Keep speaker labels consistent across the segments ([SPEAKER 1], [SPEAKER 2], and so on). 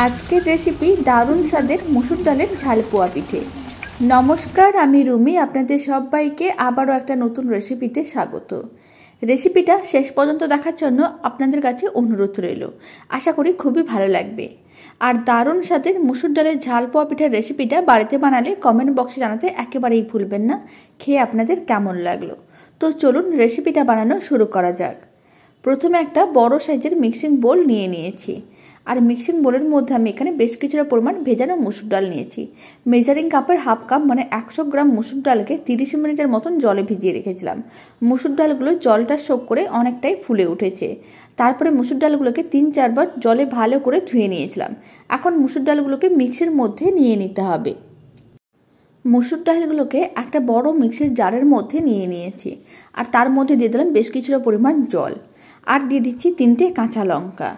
[SPEAKER 1] আজকের রেসিপি দারুণ স্বাদের মসুর ডালের ঝাল পোয়া পিঠে। নমস্কার, আমি রুমি। আপনাদের সবাইকে আবারও একটা নতুন রেসিপিতে স্বাগত। রেসিপিটা শেষ পর্যন্ত দেখার জন্য আপনাদের কাছে অনুরোধ রইল। আশা করি খুবই ভালো লাগবে। আর দারুণ স্বাদের মসুর ডালের ঝাল পোয়া পিঠার রেসিপিটা বাড়িতে বানালে কমেন্ট বক্সে জানাতে একেবারেই ভুলবেন না খেয়ে আপনাদের কেমন লাগলো। তো চলুন রেসিপিটা বানানো শুরু করা যাক। প্রথমে একটা বড় সাইজের মিক্সিং বোল নিয়ে নিয়েছি। আর মিক্সিং বোলের মধ্যে আমি এখানে বেশ কিছুটা পরিমাণ ভেজানো মসুর ডাল নিয়েছি। মেজারিং কাপের হাফ কাপ মানে 100 গ্রাম মসুর ডালকে 30 মিনিটের মতন জলে ভিজিয়ে রেখেছিলাম। মসুর ডালগুলো জলটা সোক করে অনেকটাই ফুলে উঠেছে। তারপরে মসুর ডালগুলোকে 3-4 বার জলে ভালো করে ধুয়ে নিয়েছিলাম। এখন মসুর ডালগুলোকে মিক্সির মধ্যে নিয়ে নিতে হবে। মসুর ডালগুলোকে একটা বড় মিক্সির জারের মধ্যে নিয়ে নিয়েছি। আর তার মধ্যে দিয়ে দিলাম বেশ কিছুটা পরিমাণ জল। আর দিয়ে দিচ্ছি 3টে কাঁচা লঙ্কা।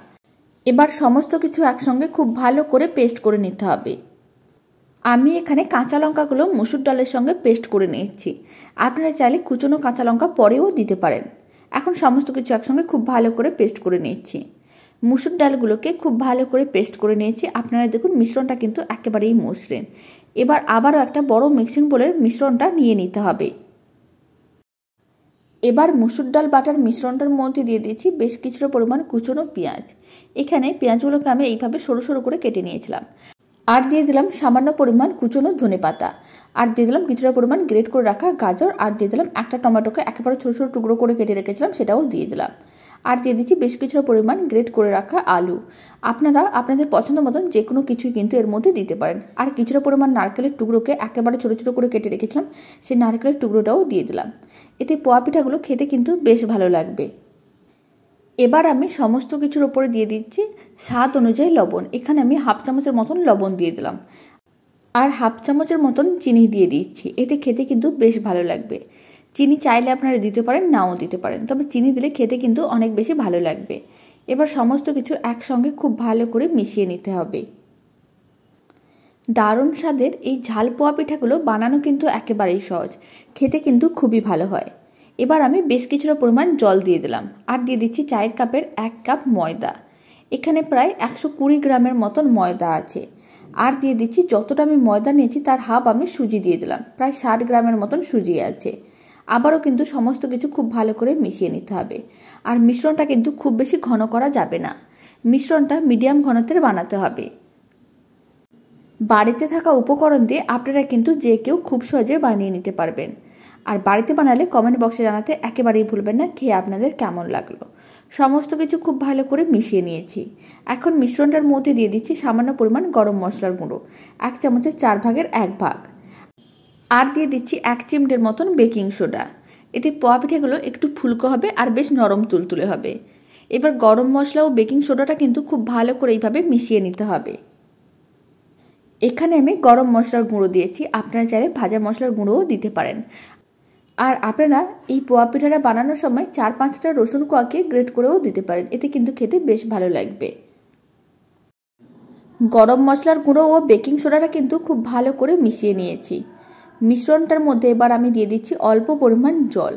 [SPEAKER 1] এবার সমস্ত কিছু একসঙ্গে খুব ভালো করে পেস্ট করে নিতে হবে। আমি এখানে কাঁচা লঙ্কাগুলো মসুর ডালের সঙ্গে পেস্ট করে নিয়েছি। আপনারা চাইলে কুচনো কাঁচা লঙ্কা পরেও দিতে পারেন। এখন সমস্ত কিছু একসঙ্গে খুব ভালো করে পেস্ট করে নিচ্ছি। মসুর ডালগুলোকে খুব ভালো করে পেস্ট করে নিয়েছি। আপনারা দেখুন মিশ্রণটা কিন্তু একেবারেই মসৃণ। এবার আবারও একটা বড় মিক্সিং বোলের মিশ্রণটা নিয়ে নিতে হবে। এবার মসুর ডাল বাটার মিশ্রণটার মধ্যে দিয়ে দিয়েছি বেশ কিছুটা পরিমাণ কুচনো পেঁয়াজ। এখানে পেঁয়াজগুলোকে আমি এইভাবে সরু সরু করে কেটে নিয়েছিলাম। আর দিয়ে দিলাম সামান্য পরিমাণ কুচনো ধনেপাতা। আর দিয়ে দিলাম কিছুটা পরিমাণ গ্রেট করে রাখা গাজর। আর দিয়ে দিলাম একটা টমেটোকে একেবারে ছোটো ছোটো টুকরো করে কেটে রেখেছিলাম, সেটাও দিয়ে দিলাম। আর দিয়ে দিচ্ছি বেশ কিছুটা পরিমাণ গ্রেট করে রাখা আলু। আপনারা আপনাদের পছন্দ মতন যে কোনো কিছুই কিন্তু এর মধ্যে দিতে পারেন। আর কিছুটা পরিমাণ নারকেলের টুকরোকে একেবারে ছোটো ছোটো করে কেটে রেখেছিলাম, সেই নারকেলের টুকরোটাও দিয়ে দিলাম। এতে পোয়া পিঠাগুলো খেতে কিন্তু বেশ ভালো লাগবে। এবার আমি সমস্ত কিছুর ওপরে দিয়ে দিচ্ছি স্বাদ অনুযায়ী লবণ। এখানে আমি হাফ চামচের মতন লবণ দিয়ে দিলাম। আর হাফ চামচের মতন চিনি দিয়ে দিচ্ছি। এতে খেতে কিন্তু বেশ ভালো লাগবে। চিনি চাইলে আপনারা দিতে পারেন, নাও দিতে পারেন, তবে চিনি দিলে খেতে কিন্তু অনেক বেশি ভালো লাগবে। এবার সমস্ত কিছু একসঙ্গে খুব ভালো করে মিশিয়ে নিতে হবে। দারুণ স্বাদের এই ঝাল পোয়া পিঠাগুলো বানানো কিন্তু একেবারেই সহজ, খেতে কিন্তু খুবই ভালো হয়। এবার আমি বেশ কিছুটা পরিমাণ জল দিয়ে দিলাম। আর দিয়ে দিচ্ছি চায়ের কাপের 1 কাপ ময়দা। এখানে প্রায় 120 গ্রামের মতন ময়দা আছে। আর দিয়ে দিচ্ছি যতটা আমি ময়দা নিয়েছি তার হাফ আমি সুজি দিয়ে দিলাম, প্রায় 60 গ্রামের মতন সুজি আছে। আবারও কিন্তু সমস্ত কিছু খুব ভালো করে মিশিয়ে নিতে হবে। আর মিশ্রণটা কিন্তু খুব বেশি ঘন করা যাবে না, মিশ্রণটা মিডিয়াম ঘনত্বের বানাতে হবে। বাড়িতে থাকা উপকরণ দিয়ে আপনারা কিন্তু যে কেউ খুব সহজে বানিয়ে নিতে পারবেন। আর বাড়িতে বানালে কমেন্ট বক্সে জানাতে একেবারেই ভুলবেন না খেয়ে আপনাদের কেমন লাগলো। সমস্ত কিছু খুব ভালো করে মিশিয়ে নিয়েছি। এখন মিশ্রণটার মধ্যে দিয়ে দিচ্ছি সামান্য পরিমাণ গরম মশলার গুঁড়ো, 1 চামচের 4 ভাগের 1 ভাগ। আর দিয়ে দিচ্ছি 1 চিমটের মতন বেকিং সোডা। এতে পোয়া পিঠাগুলো একটু ফুলকো হবে আর বেশ নরম তুলতুলে হবে। এবার গরম মশলা ও বেকিং সোডাটা কিন্তু খুব ভালো করে এইভাবে মিশিয়ে নিতে হবে। এখানে আমি গরম মশলার গুঁড়ো দিয়েছি, আপনারা চাইলে ভাজা মশলার গুঁড়োও দিতে পারেন। আর আপনারা এই পোয়া পিঠাটা বানানোর সময় 4-5টা রসুন কোয়াকে গ্রেট করেও দিতে পারেন, এতে কিন্তু খেতে বেশ ভালো লাগবে। গরম মশলার গুঁড়ো ও বেকিং সোডাটা কিন্তু খুব ভালো করে মিশিয়ে নিয়েছি। মিশ্রণটার মধ্যে এবার আমি দিয়ে দিচ্ছি অল্প পরিমাণ জল।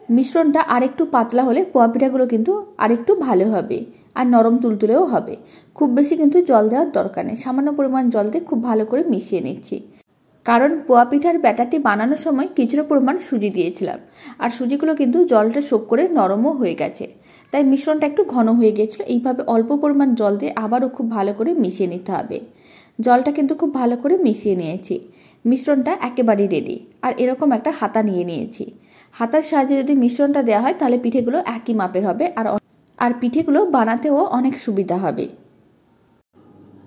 [SPEAKER 1] মিশ্রণটা আরেকটু পাতলা হলে পোয়া পিঠাগুলো কিন্তু আরেকটু ভালো হবে আর নরম তুলতুলেও হবে। খুব বেশি কিন্তু জল দেওয়ার দরকার নেই, সামান্য পরিমাণ জল দিয়ে খুব ভালো করে মিশিয়ে নিচ্ছি। কারণ পোয়া পিঠার ব্যাটারটি বানানোর সময় কিছুটা পরিমাণ সুজি দিয়েছিলাম, আর সুজিগুলো কিন্তু জলটা সোক করে নরমও হয়ে গেছে, তাই মিশ্রণটা একটু ঘন হয়ে গিয়েছিলো। এইভাবে অল্প পরিমাণ জল দিয়ে আবারও খুব ভালো করে মিশিয়ে নিতে হবে। জলটা কিন্তু খুব ভালো করে মিশিয়ে নিয়েছি। মিশ্রণটা একেবারেই রেডি। আর এরকম একটা হাতা নিয়ে নিয়েছি। হাতার সাহায্যে যদি মিশ্রণটা দেওয়া হয় তাহলে পিঠেগুলো একই মাপের হবে আর পিঠেগুলো বানাতেও অনেক সুবিধা হবে।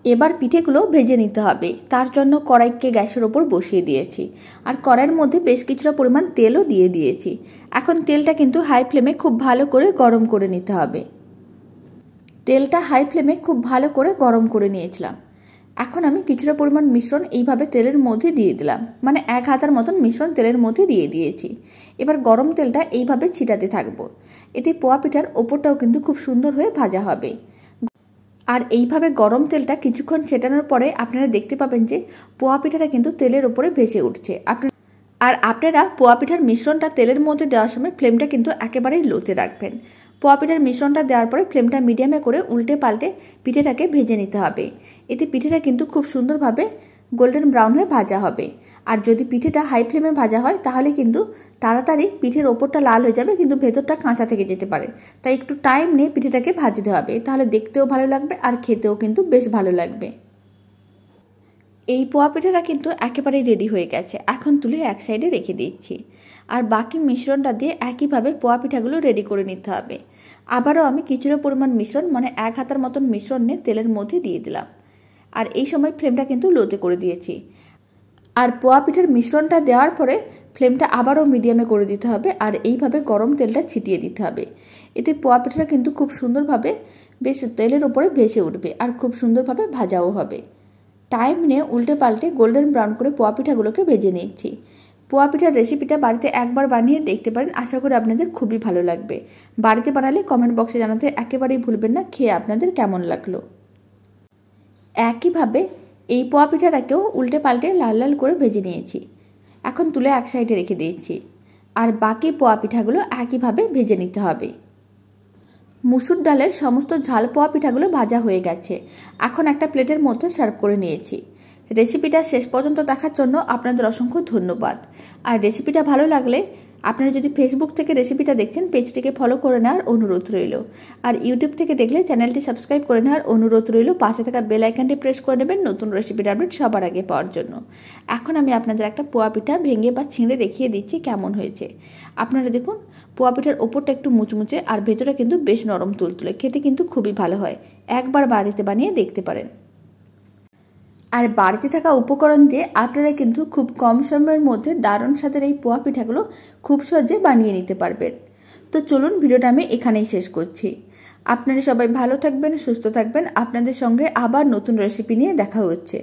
[SPEAKER 1] এবার পিঠেগুলো ভেজে নিতে হবে। তার জন্য কড়াইকে গ্যাসের ওপর বসিয়ে দিয়েছি। আর কড়াইয়ের মধ্যে বেশ কিছুটা পরিমাণ তেলও দিয়ে দিয়েছি। এখন তেলটা কিন্তু হাই ফ্লেমে খুব ভালো করে গরম করে নিতে হবে। তেলটা হাই ফ্লেমে খুব ভালো করে গরম করে নিয়েছিলাম। এখন আমি কিছুটা পরিমাণ মিশ্রণ এইভাবে তেলের মধ্যে দিয়ে দিলাম, মানে 1 হাতার মতন মিশ্রণ তেলের মধ্যে দিয়ে দিয়েছি। এবার গরম তেলটা এইভাবে ছিটাতে থাকবো। এতে পোয়া পিঠার ওপরটাও কিন্তু খুব সুন্দর হয়ে ভাজা হবে। আর এইভাবে গরম তেলটা কিছুক্ষণ ছেটানোর পরে আপনারা দেখতে পাবেন যে পোয়া পিঠাটা কিন্তু তেলের ওপরে ভেসে উঠছে। আপনারা পোয়া পিঠার মিশ্রণটা তেলের মধ্যে দেওয়ার সময় ফ্লেমটা কিন্তু একেবারেই লোতে রাখবেন। পোয়া পিঠার মিশ্রণটা দেওয়ার পরে ফ্লেমটা মিডিয়ামে করে উল্টে পাল্টে পিঠেটাকে ভেজে নিতে হবে। এতে পিঠেটা কিন্তু খুব সুন্দরভাবে গোল্ডেন ব্রাউন হয়ে ভাজা হবে। আর যদি পিঠেটা হাই ফ্লেমে ভাজা হয় তাহলে কিন্তু তাড়াতাড়ি পিঠের ওপরটা লাল হয়ে যাবে, কিন্তু ভেতরটা কাঁচা থেকে যেতে পারে। তাই একটু টাইম নিয়ে পিঠেটাকে ভাজতে হবে, তাহলে দেখতেও ভালো লাগবে আর খেতেও কিন্তু বেশ ভালো লাগবে। এই পোয়া পিঠাটা কিন্তু একেবারেই রেডি হয়ে গেছে। এখন তুলে এক সাইডে রেখে দিচ্ছি। আর বাকি মিশ্রণটা দিয়ে একইভাবে পোয়া পিঠাগুলো রেডি করে নিতে হবে। আবারও আমি কিছুটা পরিমাণ মিশ্রণ মানে 1 হাতার মতন মিশ্রণ নিয়ে তেলের মধ্যে দিয়ে দিলাম। আর এই সময় ফ্লেমটা কিন্তু লোতে করে দিয়েছি। আর পোয়া পিঠার মিশ্রণটা দেওয়ার পরে ফ্লেমটা আবারও মিডিয়ামে করে দিতে হবে আর এইভাবে গরম তেলটা ছিটিয়ে দিতে হবে। এতে পোয়া পিঠাটা কিন্তু খুব সুন্দরভাবে বেশ তেলের ওপরে ভেসে উঠবে আর খুব সুন্দরভাবে ভাজাও হবে। টাইম নিয়ে উল্টে পাল্টে গোল্ডেন ব্রাউন করে পোয়া পিঠাগুলোকে ভেজে নিচ্ছি। পোয়া পিঠার রেসিপিটা বাড়িতে একবার বানিয়ে দেখতে পারেন, আশা করি আপনাদের খুবই ভালো লাগবে। বাড়িতে বানালে কমেন্ট বক্সে জানাতে একেবারেই ভুলবেন না খেয়ে আপনাদের কেমন লাগলো। একইভাবে এই পোয়া পিঠাটাকেও উল্টে পাল্টে লাল লাল করে ভেজে নিয়েছি। এখন তুলে এক সাইডে রেখে দিয়েছি। আর বাকি পোয়া পিঠাগুলো একইভাবে ভেজে নিতে হবে। মুসুর ডালের সমস্ত ঝাল পোয়া পিঠাগুলো ভাজা হয়ে গেছে। এখন একটা প্লেটের মধ্যে সার্ভ করে নিয়েছি। রেসিপিটা শেষ পর্যন্ত দেখার জন্য আপনাদের অসংখ্য ধন্যবাদ। আর রেসিপিটা ভালো লাগলে আপনারা যদি ফেসবুক থেকে রেসিপিটা দেখছেন পেজটিকে ফলো করে নেওয়ার অনুরোধ রইল। আর ইউটিউব থেকে দেখলে চ্যানেলটি সাবস্ক্রাইব করে নেওয়ার অনুরোধ রইল। পাশে থাকা বেল আইকনটি প্রেস করে নেবেন নতুন রেসিপির আপডেট সবার আগে পাওয়ার জন্য। এখন আমি আপনাদের একটা পোয়া পিঠা ভেঙে বা ছিঁড়ে দেখিয়ে দিচ্ছি কেমন হয়েছে। আপনারা দেখুন পোয়া পিঠার ওপরটা একটু মুচমুচে আর ভেতরে কিন্তু বেশ নরম তুলতুলে, খেতে কিন্তু খুবই ভালো হয়। একবার বাড়িতে বানিয়ে দেখতে পারেন। আর বাড়িতে থাকা উপকরণ দিয়ে আপনারা কিন্তু খুব কম সময়ের মধ্যে দারুণ স্বাদের এই পোয়া পিঠাগুলো খুব সহজে বানিয়ে নিতে পারবেন। তো চলুন ভিডিওটা আমি এখানেই শেষ করছি। আপনারা সবাই ভালো থাকবেন, সুস্থ থাকবেন। আপনাদের সঙ্গে আবার নতুন রেসিপি নিয়ে দেখা হচ্ছে।